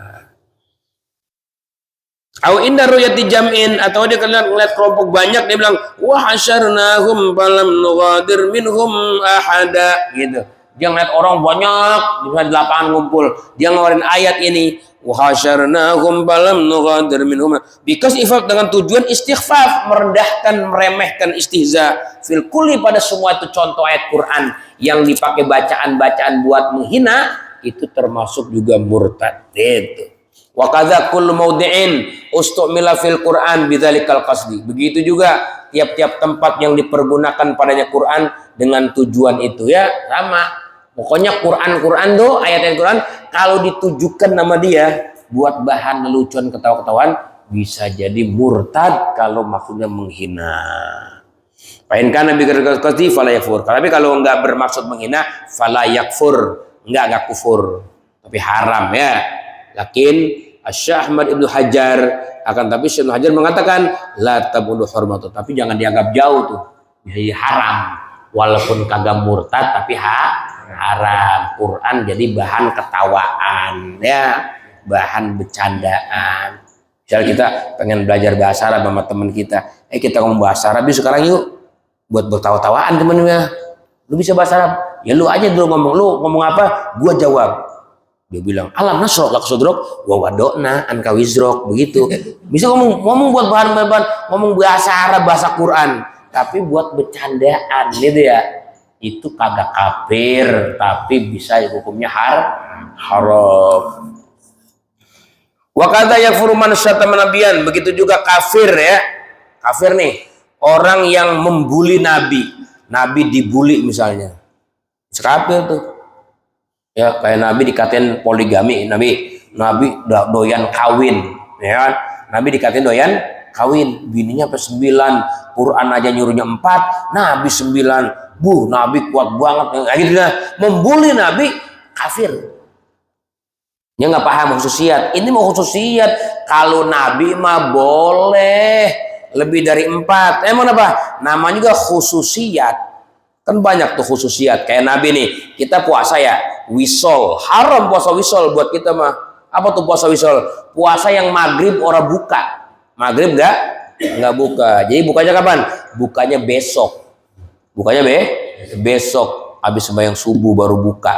Au inda ruyati jam'in, atau dia ngeliat kelompok banyak, dia bilang wa hasyarnahum falam nughadir minhum ahada gitu. Dia ngeliat orang banyak di lapangan ngumpul, dia ngeluarin ayat ini wa hasyarnahum falam nughadir minhum, because ifat dengan tujuan istighfaf, merendahkan, meremehkan, istihza fil kulli, pada semua itu contoh ayat Quran yang dipakai bacaan-bacaan buat menghina, itu termasuk juga murtad itu. Wa kadza kullu maudi'in ustumila fil Quran bidzalikal qasdi. Begitu juga tiap-tiap tempat yang dipergunakan padanya Quran dengan tujuan itu ya, sama. Pokoknya Quran tuh, ayat-ayat Quran kalau ditujukan nama dia buat bahan lelucon, ketawa-ketawaan, bisa jadi murtad kalau maksudnya menghina. Pain kana bi qasdi fala yakfur. Tapi kalau enggak bermaksud menghina, fala yakfur, enggak kufur, tapi haram ya. Lakin Syekh Ahmad Ibnu Hajar, akan tapi Syekh Ibnu Hajar mengatakan la tabulu hurmatu, tapi jangan dianggap jauh tuh, jadi haram. Walaupun kagak murtad tapi haram. Quran jadi bahan ketawaan ya, bahan bercandaan. Misalnya kita pengen belajar bahasa Arab sama teman kita, kita ngomong bahasa Arab sekarang yuk, buat bertawa-tawaan temennya. Lu bisa bahasa Arab? Ya lu aja dulu ngomong, lu ngomong apa? Gua jawab. Dia bilang alam nasrok lak sodrok wa wadokna anka wizrok, begitu. Bisa ngomong buat bahan ngomong bahasa Arab, bahasa Quran, tapi buat bercandaan gitu ya, itu kagak kafir, tapi bisa hukumnya haram. Wa kadza yakfuru man syatama nabiyan, begitu juga kafir ya. Kafir nih, orang yang membuli nabi, Nabi dibully misalnya, kafir tuh. Ya kayak Nabi dikatain poligami, Nabi doyan kawin, ya kan? Nabi dikatain doyan kawin, bininya sampai 9, Quran aja nyuruhnya 4, Nabi 9, Nabi kuat banget, kayak gitu lah. Membuli Nabi kafir. Dia nggak paham khususiyat. Ini mau khususiyat. Kalau Nabi mah boleh lebih dari 4. Emang apa? Namanya juga khususiyat. Kan banyak tuh khususiyat. Kayak Nabi nih, kita puasa ya, wisol. Haram puasa wisol buat kita mah. Apa tuh puasa wisol? Puasa yang maghrib orang buka. Maghrib nggak buka. Jadi bukanya kapan? Bukanya besok. Bukanya besok. Habis sembahyang subuh baru buka.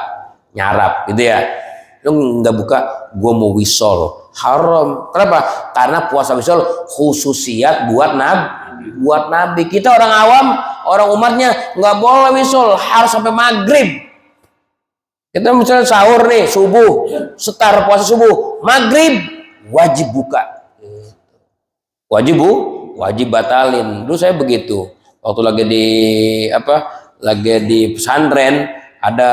Nyarap gitu ya. Lu nggak buka, gue mau wisol, haram. Kenapa? Karena puasa wisol khususiat buat nabi. Kita orang awam, orang umatnya nggak boleh wisol, harus sampai maghrib. Kita misalnya sahur nih, subuh, setar puasa subuh, maghrib wajib buka. Wajib batalin. Dulu saya begitu. Waktu lagi di pesantren ada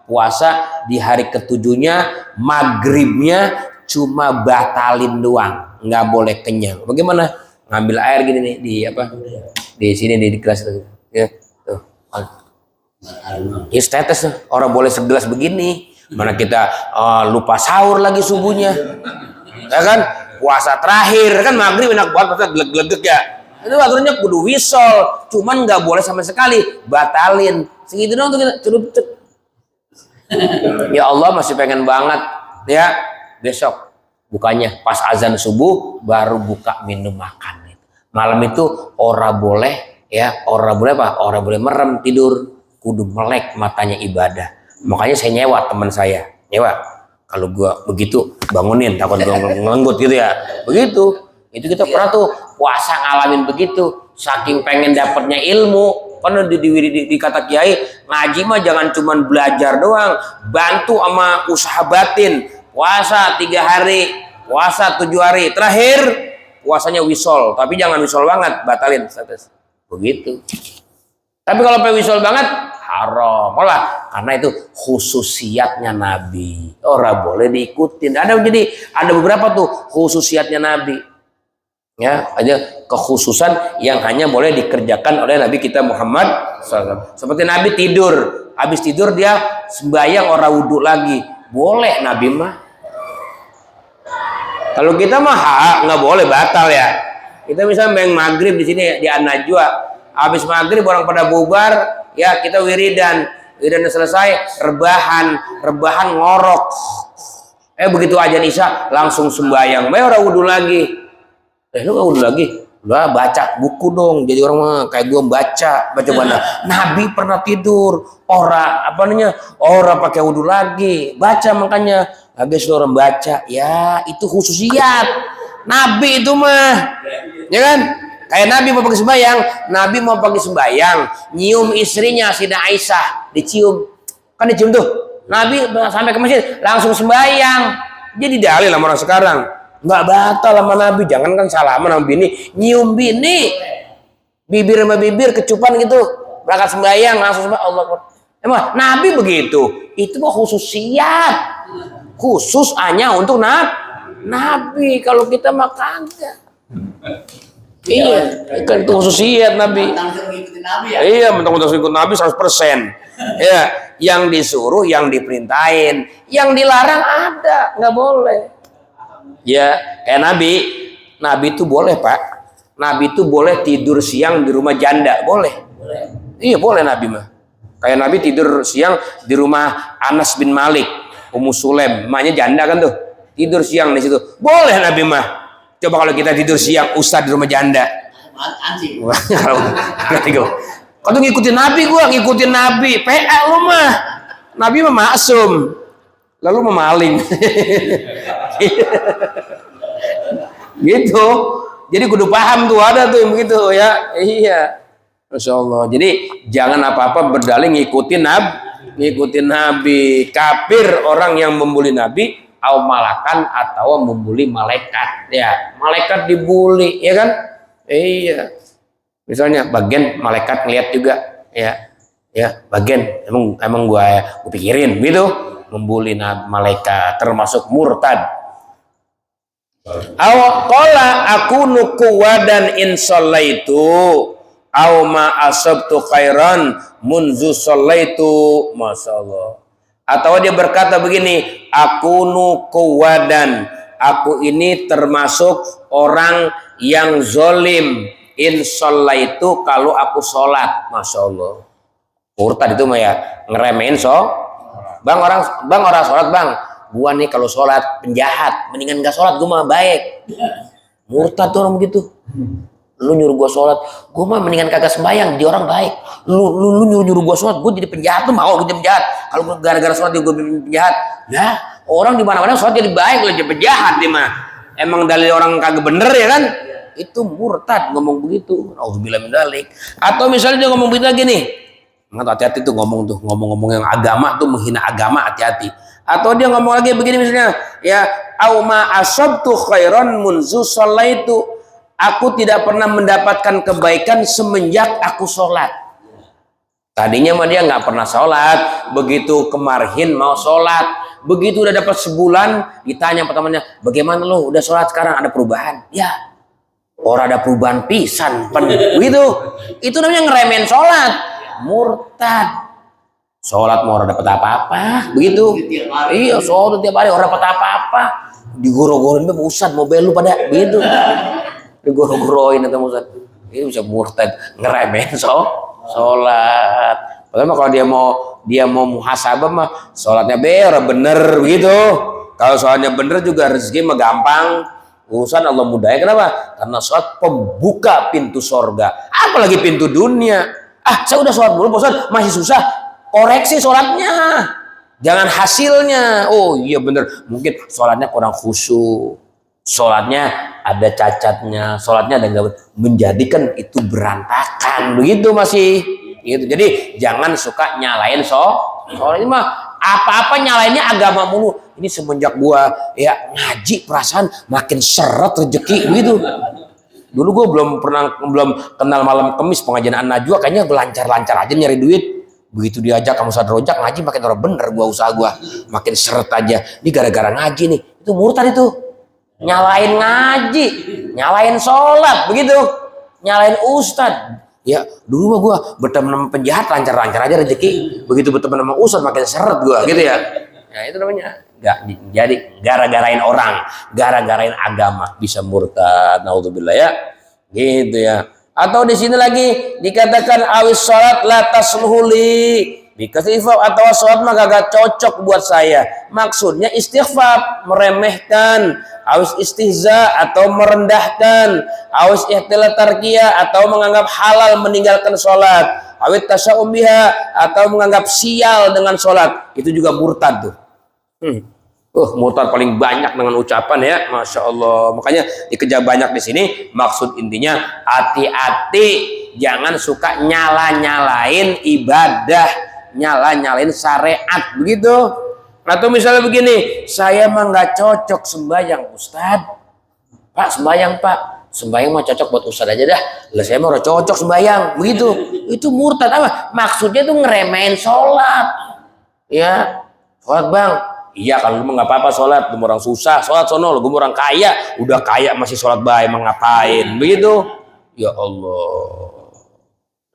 puasa di hari ketujuhnya, maghribnya cuma batalin doang, nggak boleh kenyang. Bagaimana? Ngambil air gini nih di sini di kelas itu, ya tuh. Ya tetes orang boleh segelas begini. Mana kita lupa sahur lagi subuhnya, ya kan? Puasa terakhir kan maghrib enak banget, geleg-geleg ya. Itu aturannya kudu wisol, cuman nggak boleh sama sekali batalin. Segitu dong tuh kita cukup. Ya Allah masih pengen banget ya, besok bukanya pas azan subuh baru buka minum makan. Malam itu orang boleh merem tidur, kudu melek matanya ibadah. Makanya saya nyewa teman saya, kalau gua begitu bangunin, takut gua ngelenggut gitu ya. Begitu itu kita pernah tuh puasa ngalamin begitu, saking pengen dapatnya ilmu. Karena di kata kiai, ngaji mah jangan cuman belajar doang, bantu sama usaha batin. Puasa 3 hari, puasa 7 hari, terakhir puasanya wisol, tapi jangan wisol banget, batalin status. Begitu. Tapi kalau pengen wisol banget, haram. Karena itu khususiatnya Nabi. Orang boleh diikutin. Ada beberapa tuh khususiatnya Nabi. Ya, ada kekhususan yang hanya boleh dikerjakan oleh Nabi kita Muhammad SAW. Seperti Nabi tidur, habis tidur dia sembahyang orang wudhu lagi, boleh Nabi mah. Kalau kita mah nggak boleh, batal ya. Kita misalnya main maghrib di sini di An-Najwa, habis maghrib orang pada bubar, ya kita wiridan selesai, rebahan ngorok. Begitu ajan Isya langsung sembahyang, orang wudhu lagi. Lu nggak udah lagi, udah baca buku dong. Jadi orang mah kayak gua baca mana. Nabi pernah tidur, orang pakai wudhu lagi, baca makanya. Habis orang baca, ya itu khususiyat Nabi itu mah, ya kan? Kayak Nabi mau pakai sembahyang, nyium istrinya Sida Aisyah, dicium tuh. Nabi sampai ke masjid langsung sembahyang. Jadi dalil sama orang sekarang. Nggak batal sama Nabi, jangan kan salaman sama bini, nyium bini, bibir sama bibir kecupan gitu, berangkat sembahyang langsung Allah. Emang Nabi begitu, itu mah khusus hanya untuk Nabi. Kalau kita mah kagak. Iya, kan itu khususiyat Nabi. Iya, mentang-mentang ikut Nabi 100%. Ya, yang disuruh, yang diperintahin, yang dilarang ada, nggak boleh. Ya, kayak Nabi itu boleh Pak. Nabi itu boleh tidur siang di rumah janda, boleh. Iya boleh Nabi mah. Kayak Nabi tidur siang di rumah Anas bin Malik, Ummu Sulaim, emaknya janda kan tuh. Tidur siang di situ, boleh Nabi mah. Coba kalau kita tidur siang ustaz di rumah janda. Kau tuh ngikutin Nabi, gua ngikutin Nabi. PA lu mah. Nabi mah maksum. Lalu memaling. Gitu. Jadi kudu paham tuh, ada tuh yang begitu ya. Iya. Masya Allah. Jadi jangan apa-apa berdalih ngikutin Nabi. Kafir orang yang membuli Nabi, au malakan atau membuli malaikat. Ya, malaikat dibully, ya kan? Iya. Misalnya bagian malaikat ngeliat juga, ya bagian emang gue pikirin gitu, membuli malaikat termasuk murtad. Qala akunu quwadan in shallaitu aw ma asabtu khairan munzu shallaitu. Masyaallah. Atau dia berkata begini, akunu quwadan, aku ini termasuk orang yang zolim in shallaitu kalau aku sholat. Masyaallah. Murtad itu mah ya ngeremehin bang orang sholat bang, gua nih kalau sholat penjahat, mendingan gak sholat, gua mah baik. Murtad tuh orang begitu. Lu nyuruh gua sholat, gua mah mendingan kagak sembahyang, dia orang baik. Lu nyuruh gua sholat, gua jadi penjahat tuh, mau gua jadi penjahat. Kalau gara-gara sholat dia gua jadi penjahat, ya orang di mana-mana sholat jadi baik, lu jadi penjahat dia mah. Emang dalil orang kagak bener ya kan? Itu murtad ngomong begitu. Auzubillah min dzalik. Atau misalnya dia ngomong begitu lagi nih. Hati-hati tuh ngomong-ngomong yang agama tuh menghina agama, hati-hati. Atau dia ngomong lagi begini misalnya, ya auma asabtu khairan munzu shallaitu, aku tidak pernah mendapatkan kebaikan semenjak aku sholat. Tadinya mah dia nggak pernah sholat, begitu kemarin mau sholat, begitu udah dapat sebulan ditanya pertamanya, bagaimana lo udah sholat sekarang, ada perubahan? Ya orang ada perubahan pisan begitu. Itu namanya ngeremehin sholat. Murtad. Sholat mau orang dapat apa-apa begitu. Iya, sholat tiap hari orang dapat apa-apa. Digoro-goroin be Ustaz, mau belu pada begitu. Digoro-goroin atau Ustaz. Ini bisa murtad, ngeremehin sholat. Padahal kalau dia mau muhasabah mah sholatnya orang bener begitu. Kalau sholatnya bener juga rezeki mah gampang. Urusan Allah mudahnya. Kenapa? Karena sholat pembuka pintu sorga, apalagi pintu dunia. Saya udah sholat dulu, Ustaz, masih susah. Koreksi sholatnya, jangan hasilnya. Oh iya bener, mungkin sholatnya kurang khusyuk, sholatnya ada cacatnya, sholatnya ada nggak, menjadikan itu berantakan begitu masih. Gitu. Jadi jangan suka nyalain sholat ini mah apa-apa nyalainnya agama mulu. Ini semenjak gua ya ngaji perasaan makin seret rezeki gitu. Dulu gue belum kenal malam kemis pengajian An-Najwa, kayaknya lancar-lancar aja nyari duit. Begitu diajak kamu Ustaz Rojak ngaji makin orang bener, usaha gue makin seret aja. Ini gara-gara ngaji nih. Itu murtad itu. Nyalain ngaji, nyalain sholat, begitu. Nyalain ustad. Ya dulu mah gue berteman sama penjahat lancar-lancar aja rezeki. Begitu berteman sama ustad makin seret gue gitu ya. Ya itu namanya jadi gara-garain orang, gara-garain agama bisa murtad, naudzubillah ya. Gitu ya. Atau di sini lagi dikatakan awis salat la tasluhuli. Bikasifaf atau salat mah gak cocok buat saya. Maksudnya istighfar, meremehkan, awis istihza atau merendahkan, awis ihtilat tarkiyah atau menganggap halal meninggalkan salat, awit tasya'um biha atau menganggap sial dengan salat. Itu juga murtad tuh. Murtad paling banyak dengan ucapan ya, masya Allah. Makanya dikejar banyak di sini. Maksud intinya hati-hati, jangan suka nyala-nyalain ibadah, nyala-nyalain syariat begitu. Atau misalnya begini, saya mah nggak cocok sembahyang Ustad. Pak sembahyang Pak, sembahyang mah cocok buat Ustad aja dah. Lah saya mah udah cocok sembahyang begitu. Itu murtad apa? Maksudnya tuh ngeremehin sholat. Ya, sholat bang. Iya kalau lu nggak apa-apa sholat, lu orang susah sholat sono, lu orang kaya, udah kaya masih sholat baik, emang ngapain begitu? Ya Allah.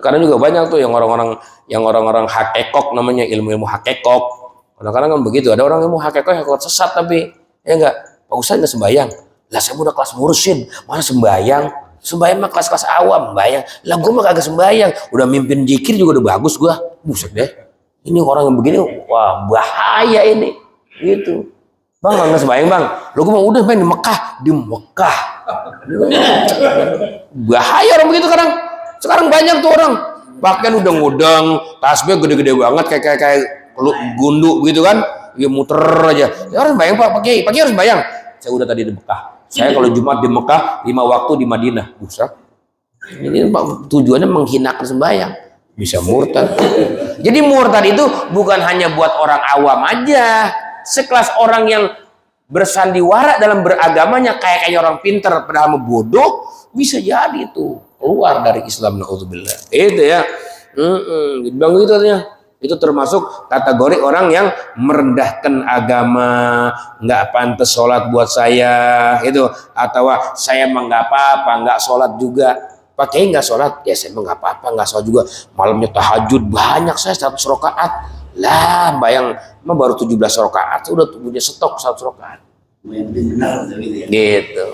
Kadang juga banyak tuh yang orang-orang hakekok namanya, ilmu hakekok. Kadang-kadang kan begitu, ada orang ilmu hakekok sesat tapi ya enggak, Pak Ustadz nggak sembahyang. Lah saya udah kelas mursyid, mana sembahyang mah kelas-kelas awam sembahyang. Lah gue mah kagak sembahyang, udah mimpin zikir juga udah bagus gua. Buset deh. Ini orang yang begini, wah bahaya ini. Gitu. Bang nggak sembahyang bang, lo gue mau udah main di Mekah. Bahaya orang begitu sekarang banyak tuh orang pakaian udah ngudang, tasbih gede-gede banget kayak gundu gitu kan, ya muter aja. Ya orang bayang pak, pakai harus bayang. Saya udah tadi di Mekah. Saya kalau Jumat di Mekah, 5 waktu di Madinah. Buset. Ini tujuannya menghinakan sembahyang. Bisa murtad. Jadi murtad itu bukan hanya buat orang awam aja. Sekelas orang yang bersandiwara dalam beragamanya kayak orang pinter padahal bodoh, bisa jadi itu keluar dari Islam, naudzubillah. Itu ya. Bilang gitu katanya. Itu termasuk kategori orang yang merendahkan agama, nggak pantas sholat buat saya, itu atau saya mah nggak apa-apa, nggak sholat juga, pakai nggak sholat, ya saya mah nggak apa-apa, nggak sholat juga, malamnya tahajud banyak saya 100 rakaat, lah bayang mah baru 17 rakaat, udah punya stok 100 rakaat, gitu.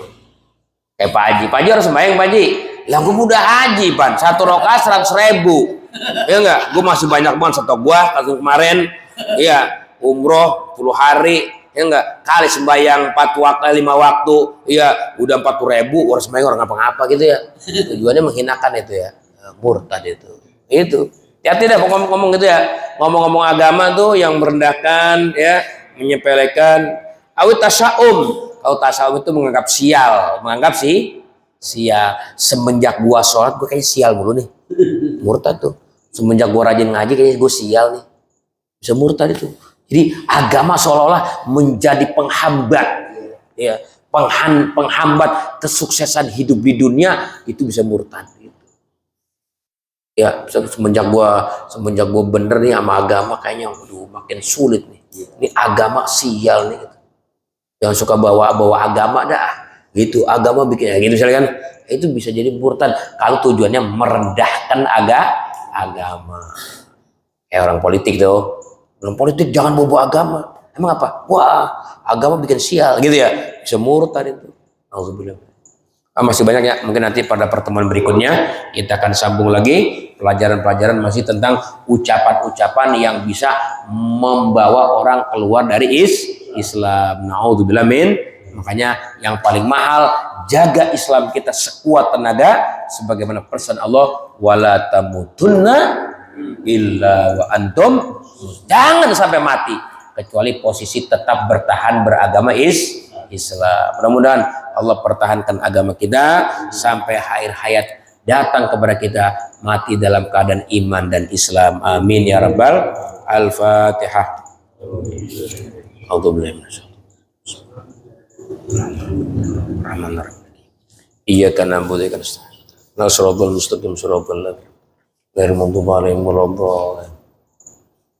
Kayak Pak Haji harus sembahyang Pak Haji, lah gue udah haji pan, 1 rakaat 100.000. Ya enggak, gue masih banyak banget stok gua kemarin, iya umroh 10 hari, ya enggak, kali sembahyang 4 waktu 5 waktu, iya udah 40.000, orang sembahyang orang ngapa-ngapa gitu ya, tujuannya menghinakan itu ya, murtad itu, hati-hati deh ngomong-ngomong gitu ya, ngomong-ngomong agama tuh yang merendahkan ya, menyepelekan, awit tasya'um, kalau tasya'um itu menganggap sial, sial, semenjak gua sholat gua kayak sial mulu nih, murtad tuh. Semenjak gue rajin ngaji kayaknya gue sial nih, bisa murtad itu. Jadi agama seolah-olah menjadi penghambat, ya, penghambat kesuksesan hidup di dunia, itu bisa murtad. Gitu. Ya, semenjak gue bener nih sama agama, kayaknya aduh, makin sulit nih. Ini agama sial nih. Gitu. Jangan suka bawa agama dah. Gitu, agama bikin gitu misalnya kan, itu bisa jadi murtad kalau tujuannya merendahkan agama. Kayak orang politik tuh, belum politik jangan bawa agama, emang apa? Wah, agama bikin sial gitu ya, bisa murtad itu. Alhamdulillah. Masih banyak ya, mungkin nanti pada pertemuan berikutnya kita akan sambung lagi pelajaran-pelajaran masih tentang ucapan-ucapan yang bisa membawa orang keluar dari Islam. Naudzubillah min. Makanya yang paling mahal, jaga Islam kita sekuat tenaga sebagaimana pesan Allah, wala tamutunna illa wa antum, jangan sampai mati kecuali posisi tetap bertahan beragama Islam. Mudah-mudahan Allah pertahankan agama kita sampai akhir hayat datang kepada kita, mati dalam keadaan iman dan Islam. Amin ya rabbal. Al-Fatihah. Iyyaka na'budu wa iyyaka nasta'in. Shiratal mustaqim shiratal ladzina ghairil maghdubi 'alaihim waladdallin.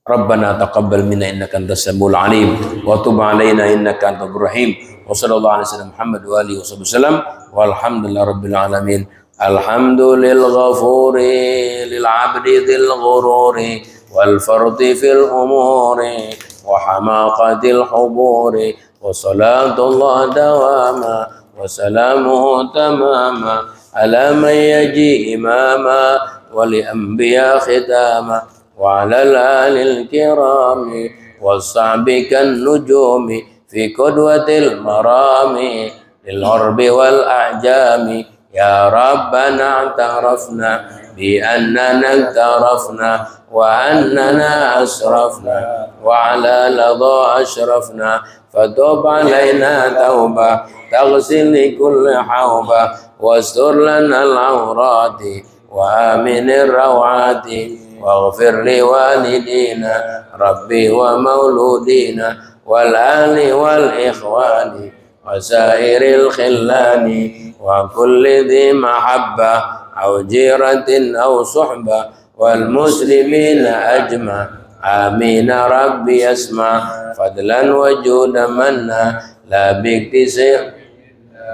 Rabbana taqabbal minna innaka antas samiul 'alim wa tub 'alaina innaka antal rahim. Wa sallallahu alaihi wasallam Muhammad wa alihi wasallam walhamdulillahi rabbil alamin. Alhamdulil ghafuri lil 'abdi dzil ghururi wal fardi fil umuri wa hamaqatil huburi wa salatullah dawama wa salamuhu tamama ala man yaji imama wa li anbiya khitama wa ala alil kirami wa sahbikan nujumi fi qudwatil marami lil harbi wal a'jami ya rabbana ta'rafna bi annana ta'rafna wa annana asrafna wa ala ladha ashrafna fatub alaina tauba taghsil kulli hauba wastur lana al-awrati wa aminir rawati waghfir li walidina rabbi wa mauludina wal ali wal ikhwani wa sairil khillani wa kulli dhi mahabba aw jiratin aw suhba wal muslimina ajma amin rabbi asma fadlan wa juda manna la biktisir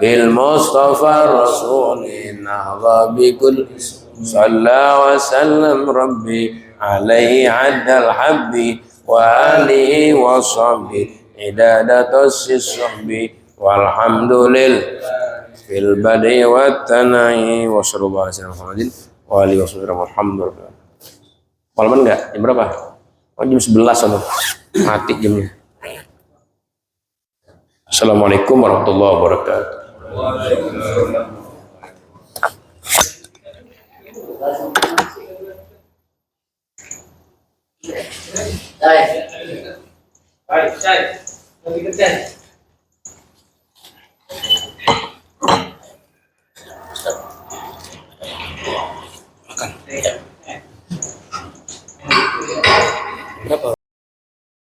bil mustafa rasulin nahza bikul sallallahu wa sallam rabbi alaihi addal habbi wa alihi wa sahbihi idadatus sisahbi walhamdulillah fil badi wa tanai wa sallallahu alaihi wasallam wa alihi wasallam alhamdulillah. Malaman enggak? Jam berapa? Oh, jam 11 sono. Mati jamnya. Assalamualaikum warahmatullahi wabarakatuh. Baik. Baik, lebih kecil.